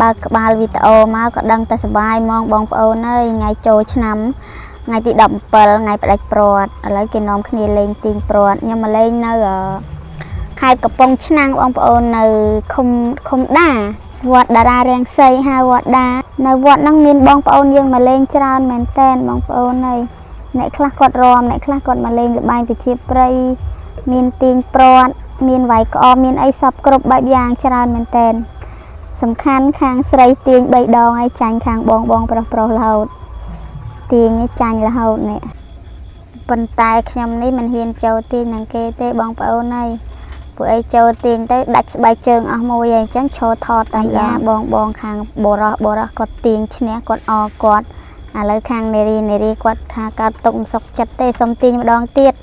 បើកក្បាលវីដេអូមកក៏ដឹងតែសប្បាយហ្មងបងប្អូនអើយថ្ងៃចូលឆ្នាំថ្ងៃទី17ថ្ងៃផ្ដាច់ព្រាត់ឥឡូវគេនាំគ្នាលេងទីងព្រាត់ខ្ញុំមកលេងនៅខេត្តកំពង់ឆ្នាំងបងប្អូននៅឃុំដាវត្តតារារាំងសីហៅវត្តដានៅវត្តហ្នឹងមានបងប្អូនយើងមកលេងច្រើនមែនតែនបងប្អូនអើយអ្នកខ្លះគាត់រំអ្នកខ្លះគាត់មកលេងល្បែងប្រជាប្រិយមានទីងព្រាត់មានវាយក្អមមានអីសពគ្រប់បែបយ៉ាងច្រើនមែនតែនសំខាន់ខាងស្រីទាញ3ដងហើយចាញ់ខាងបងប្រុសរហូតទាញនេះចាញ់រហូតនេះប៉ុន្តែខ្ញុំនេះមិនហ៊ានចូលទាញនឹងគេទេបងប្អូនអើយពួកអីចូលទាញទៅដាច់ស្បែកជើងអស់មួយហើយអញ្ចឹងឈរថតតែយ៉ាបងខាងបរោះគាត់ទាញឈ្នះគាត់អគាត់ឥឡូវខាងនារីគាត់ថាកើតទុកមិនសុខចិត្តទេសុំទាញម្ដងទៀត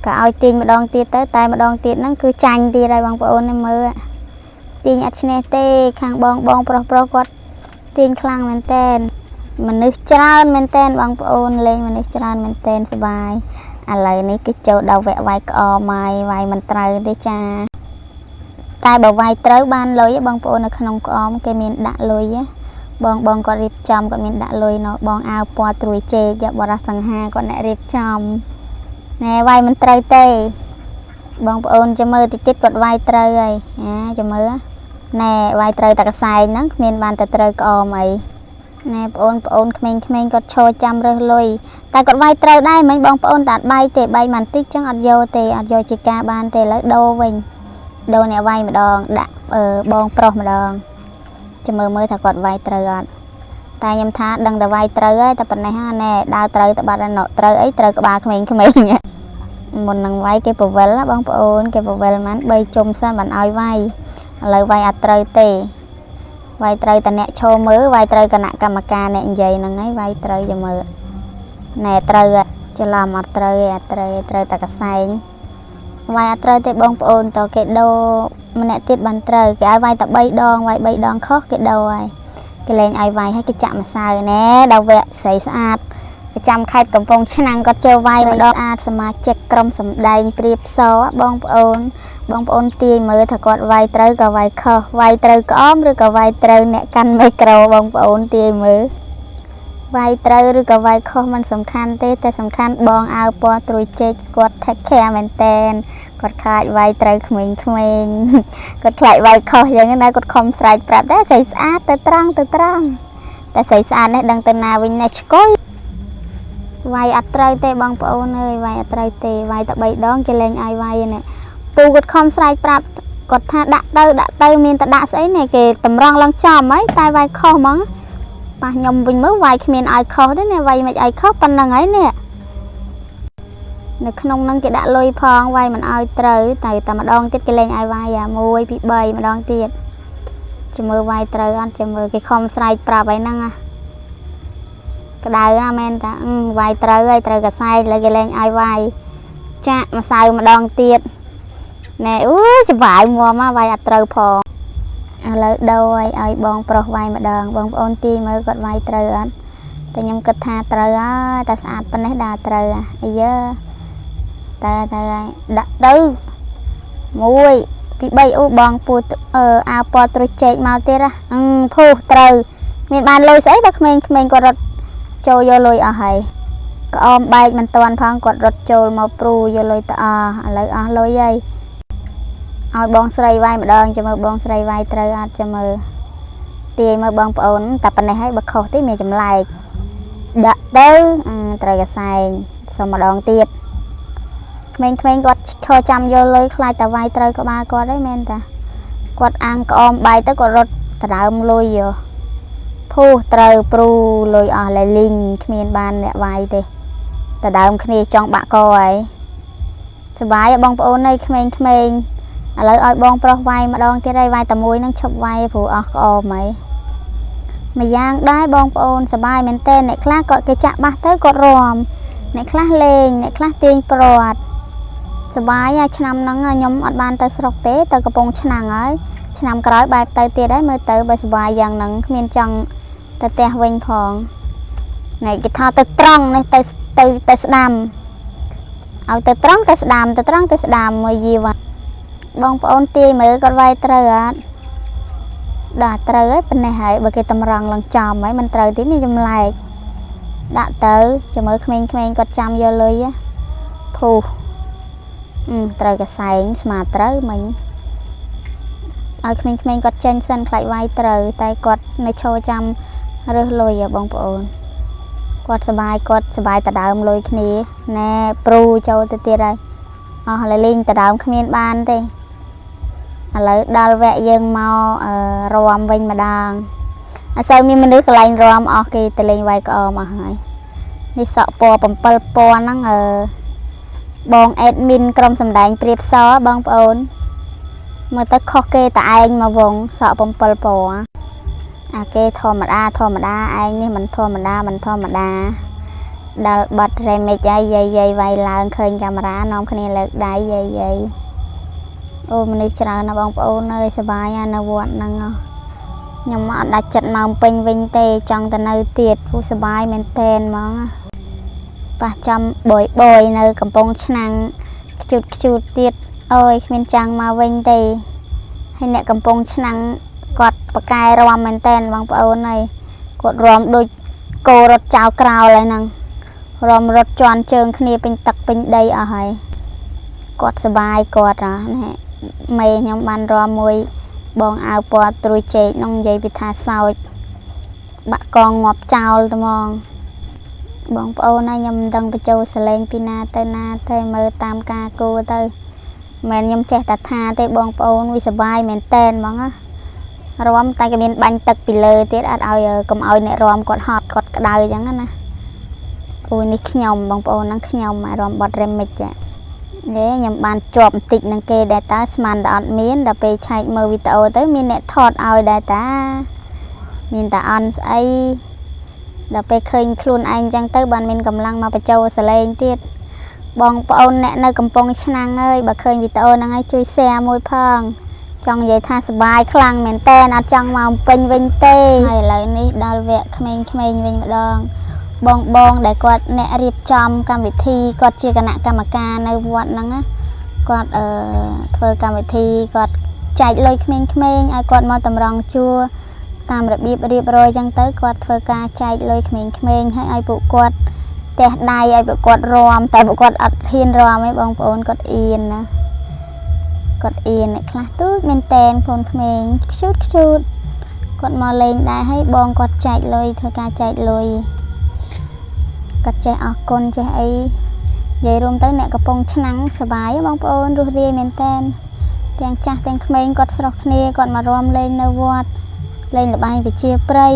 ក៏ឲ្យទាញម្ដងទៀតទៅតែម្ដងទៀតហ្នឹងគឺចាញ់ទៀតហើយបងប្អូននេះមើលទាញអត់ឈ្នះទេខាងបងប្រុសគាត់ទាញខ្លាំងមែនតែនមនុស្សច្រើនមែនតែនបងប្អូនលេងមនុស្សច្រើនមែនតែនសប្បាយឥឡូវនេះគឺចូលដល់វគ្គវាយក្អមហើយវាយមិនត្រូវទេចាតែបើវាយត្រូវបានលុយបងប្អូននៅក្នុងក្អមគេមានដាក់លុយបងគាត់រៀបចំគាត់មានដាក់លុយនោះបងអាវពណ៌ត្រួយជែកបរោះសង្ហាគាត់អ្នករៀបចំណែវាយមិនត្រូវទេបងប្អូនចាំមើលតិចគាត់វាយត្រូវហើយចាំមើលណែវាយត្រូវតែកសែងហ្នឹងគ្មានបានតែត្រូវក្អមអីណែបងប្អូនក្មេងៗគាត់ឈរចាំរើសលុយតែគាត់វាយត្រូវដែរមិញបងប្អូនតែអត់បាយទេបាយមិនតិចចឹងអត់យកទេអត់យកជាការបានទេឥឡូវដូរវិញដូរអ្នកវាយម្ដងដាក់បងប្រុសម្ដងចាំមើលថាគាត់វាយត្រូវអត់តែខ្ញុំថាដឹងតែវាយត្រូវហើយតែប៉ុណ្ណេះណែដើរត្រូវតែបាត់ហើយត្រូវអីត្រូវក្បាលក្មេងៗមុននឹងវាយគេពវិលបងប្អូនគេពវិលមិន3ជុំសិនបានឲ្យវាយឥឡូវវាយអត់ត្រូវទេវាយត្រូវតែអ្នកឈរមើលវាយត្រូវគណៈកម្មការអ្នកនិយាយហ្នឹងហើយវាយត្រូវចាំមើលណែត្រូវច្រឡំអត់ត្រូវទេអត់ត្រូវតែកសែងវាយអត់ត្រូវទេបងប្អូនតគេដូរម្នាក់ទៀតបានត្រូវគេឲ្យវាយតែ3ដងវាយ3ដងខុសគេដូរហើយគេលែងឲ្យវាយឲ្យគេចាក់ម្សៅណែដល់វគ្គស្រីស្អាតប្រចាំខេត្តកំពង់ឆ្នាំងគាត់ចូលវាយម្ដងស្អាតសមាជិកក្រុមសម្ដែងព្រាបសបងប្អូនទាយមើលថាគាត់វាយត្រូវក៏វាយខុសវាយត្រូវក្អមឬក៏វាយត្រូវអ្នកកាន់មីក្រូបងប្អូនទាយមើលវាយត្រូវឬក៏វាយខុសมันសំខាន់ទេតែសំខាន់បងអាវពណ៌ត្រួយជែកគាត់ take care មែនតែនគាត់ខ្លាចវាយត្រូវក្មេងៗគាត់ខ្លាចវាយខុសយ៉ាងណាគាត់ខំស្រែកប្រាប់តែស្រីស្អាតទៅត្រង់តែស្រីស្អាតនេះដឹងទៅណាវិញណែឆ្កុយវាយអត់ត្រូវទេបងប្អូនអើយវាយអត់ត្រូវទេវាយតែ3ដងគេលែងឲ្យវាយនេះពូគាត់ខំស្រែកប្រាប់គាត់ថាដាក់ទៅមានតែដាក់ស្អីនេះគេតម្រង់ឡើងចំហើយតែវាយខុសហ្មងប៉ះខ្ញុំវិញមើលវាយគ្មានឲ្យខុសទេនេះវាយមិនឲ្យខុសប៉ុណ្្នឹងហើយនេះនៅក្នុងហ្នឹងគេដាក់លុយផងវាយមិនឲ្យត្រូវតែម្ដងទៀតគេលែងឲ្យវាយ1 2 3ម្ដងទៀតចាំមើលវាយត្រូវអត់ចាំមើលគេខំស្រែកប្រាប់ហើយហ្នឹងក្តៅណាមែនតាវាយត្រូវហើយត្រូវកសែងលើគេលែងឲ្យវាយចាក់ម្សៅម្ដងទៀតណែអូច្បាយមួមវាយអត់ត្រូវផងឥឡូវដូរឲ្យបងប្រុសវាយម្ដងបងប្អូនទីមើលគាត់វាយត្រូវអត់តែខ្ញុំគិតថាត្រូវហើយតែស្អាតប៉ុណ្ណេះដល់ត្រូវអាយើតែដាក់ទៅ1 2 3អូបងពូអាវពណ៌ត្រួយជែកមកទៀតភូត្រូវមានបានលុយស្អីបើក្មេងៗគាត់រត់ចូលយកលុយអស់ហើយក្អមបែកមិនតាន់ផងគាត់រត់ចូលមកព្រូយកលុយទៅអស់ឥឡូវអស់លុយហើយឲ្យបងស្រីវាយម្ដងចាំមើលបងស្រីវាយត្រូវអត់ចាំមើលទាយមើលបងប្អូនតែប៉ុណ្ណេះហើយបើខុសទេមានចម្លែកដាក់ទៅត្រូវកសែងសុំម្ដងទៀតក្មេងៗគាត់ឈរចាំយកលុយខ្លាចតែវាយត្រូវក្បាលគាត់ហ្នឹងមែនតាគាត់អាំងក្អមបែកទៅគាត់រត់ដដើមលុយយកភូត្រូវព្រូលុយអស់លែលីងគ្មានបានអ្នកវាយទេតែដើមគ្នាចង់បាក់កហើយសុបាយបងប្អូននៅក្មេងៗឥឡូវឲ្យបងប្រុសវាយម្ដងទៀតហើយវាយតែមួយនឹងឈប់វាយព្រោះអស់ក្អមហើយមួយយ៉ាងដែរបងប្អូនសុបាយមែនតើអ្នកខ្លះគាត់គេចាក់បាសទៅគាត់រំអ្នកខ្លះលេងអ្នកខ្លះទាញព្រាត់សុបាយឆ្នាំហ្នឹងខ្ញុំអត់បានទៅស្រុកទេទៅកំពង់ឆ្នាំងហើយឆ្នាំក្រោយបែបទៅទៀតហើយមើលទៅបើសុបាយយ៉ាងហ្នឹងគ្មានចង់ទៅផ្ទះវិញផងណែគេថាទៅត្រង់នេះទៅស្ដាំឲ្យទៅត្រង់ទៅស្ដាំមួយយីវ៉ាបងប្អូនទាយមើលគាត់វាយត្រូវអត់ đã tới ấy bên này hãy bởi cái tầm răng lần chòm ấy mình trời tí mình chùm lại đã tới cho mới khmên có chăm vô lưới á phù trời cái sáng mà tới mình ai khmên có chân sân lại vai trời tay quạt nơi cho chăm rơi lùi ở bóng bồn quạt sờ bài ta đào lùi kia nè pru cho tôi tiệt đây lại linh ta đào khmên ban đây lấy đào vẽ dương mau ròm vinh mà đang sao mình nước lạnh ròm ok từ lên vai có mà hỏi đi sợ po bầm pal po năng bong admin cầm sầm đánh priệp xó bong ôn mà ta khó kê tại anh mà vòng sợ bầm pal po kê thò mà đa anhนี่มันthò mà đa đào bật rèm mệt dây vay là khơi cameraน้องคนนี้เลิกได้dâyโอ้มันนึกจะเอานะบางปอนเลยสบายนะวัดนั่งยังมาดัดจัดมาเป็นวิงเตจังแต่ในเตียดผู้สบายเมนเทนมั้งป่ะจำบ่อยในกำปองชนังจุดเตียดเอ้ยเมนจังมาวิงเตให้เนี่ยกำปองชนังกอดปากกายรวมเมนเทนบางปอนเลยกดรวมโดยโกรถเจ้ากราวเลยนังรวมรถจวนเชิงคณีเป็นตักเป็นใดอะไรกอดสบายกอดนะเนี่ยเมย์ยังบันรอมวยบองเอาปอตรุยเจน้องใหญ่ไปทาเสาบะกองงอบเจ้าตมองบองเอานะยำดังไปโจสเลงปีนาเตนาเตเมอตามกาโกเตแมนยำแจตัดทาเตบองเอาวิสบายแมนเต้นมั้งอะรวมตายกระเบียนบันตักไปเลยเตอัดเอากำเอาเนี่ยรวมกอดหอดกอดกระดาอย่างนั้นนะโอ้นี่ขยมบองเอานั่งขยมมารวมบอดเรมเมจเนี่ยยำบานจอบติดนังเกได้ตาสมันดอดมีนได้ไปใช้มือวิตาโอเตมีเน็ตทอดเอาได้ตามีนตาอันไอได้ไปเคยคลุนไอจังเตอร์บานมีนกำลังมาไปโจสเลงติดบองปอนเนี่ยในกำปองชนังเอ้ยบ่เคยวิตาโอนังไอช่วยแซ่มวยพังจังใหญ่ท่าสบายคลังเหม็นเต้นจังมาเป็นวิงเต้ให้เลยนี่ดาวเวะเขมงวิงดองบองได้กอดเนรีบจำกรรมวิธีกอดเชื่อคณะกรรมการในวัดนั้นนะกอดเธอกรรมวิธีกอดใจเลยเขมงไอ้กอดมาตำรองชัวตามระเบียบเรียบร้อยจังเตอร์กอดเธอกาใจเลยเขมงให้ไอ้ปุกอดแต่ได้ไอ้ปุกอดรวมแต่ปุกอดอัดเทียนรวมไม่บองปอนกอดเอียนนะกอดเอียนเนี่ยคลาตู้เมนเตนคนเขมงชุดกอดมาเลงได้ให้บองกอดใจเลยเธอกาใจเลยกัดใจออกคนใจไอ้ใหญ่รวมตั้งเนี่ยกระปงชนังสบายบางปอนรูเรียเมนเทนเตียงจ้าเตียงเขมงกอดสระเนียกอดมารวมเล่นในวัดเล่นระบายไปเชียร์ปรี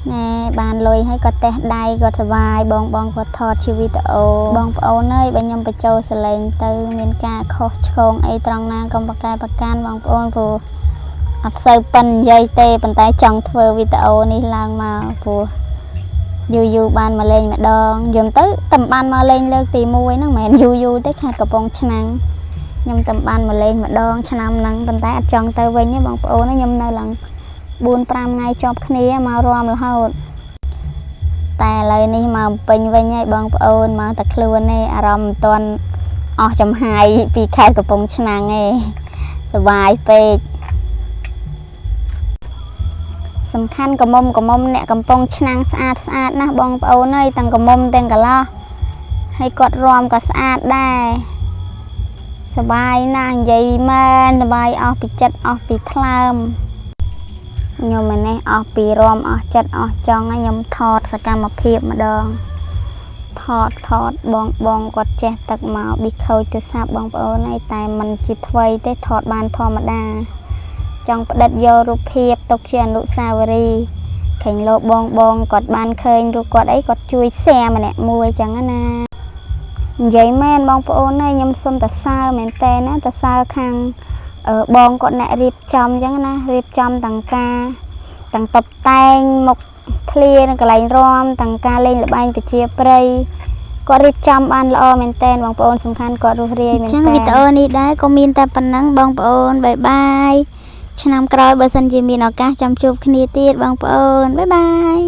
แน่บานลอยให้กอดแต่ได้กอดสบายบองกอดทอดชีวิตโอบองปอนเนยบัญญัติไปโจสเลงตือเมียนกาโคชงไอ้ตรังนางกำปากายประการบางปอนผู้อับเซอร์ปันใหญ่เตปันไตจังเทอร์วิตาโอนี่ลางมาผู้ยูบานมาเล่นมาดองยมเตอตำบานมาเล่นเลิกตีมวยนั่งแมนยูได้ขาดกระปองชนังยมตำบานมาเล่นมาดองชนำนังปันไตอัดจังเตอร์เวนี่บางปอนยมในหลังบุญปรามไงจอบคณีมารวมแล้วแต่เลยนี่มาเป็นเวนี่บางปอนมาตะคลัวนี่อารมณ์ตอนออกจำหายปีขาดกระปองชนังไงสบายไปสำคัญกระมมเนี่ยกำปองชนังสะอาดนะบองเอาเนยตั้งกระมมเต็งกะล้อให้กดรวมก็สะอาดได้สบายนะใหญ่แม่สบายออกปีจัดออกปีคลามยมมันเนี่ยออกปีรวมออกจัดออกจองยมทอดสกรรมเพียบมาดองทอดบองกดแจตักมาบิเขาจะทราบบองเอาเนยแต่มันจิตไว้ได้ทอดบานธรรมดาจังประดับโยรูปเพียบตกเชียนลุสาวรีแข่งโลบองกอดบานเคยรูกอดไอ้กอดช่วยแซ่มาเนี่ยมวยจังนะใหญ่แม่นบองปอนในยำส้มตะซาเหม็นเตนะตะซาคังบองกอดเนี่ยรีบจอมจังนะรีบจอมต่างกาต่างตบแตงหมกเคลียกระไรรอมต่างกาเล่นระบายไปเชียร์ปรีก็รีบจำอันละเหม็นเตนบองปอนสำคัญกอดรูเรียเหม็นเตนจังวิตาโอนี่ได้ก็มีแต่ปนังบองปอนบายบายชนำกรอยเบอร์สันจิมีนออกาจำจูบคณีตีดบางปอนบ๊ายบาย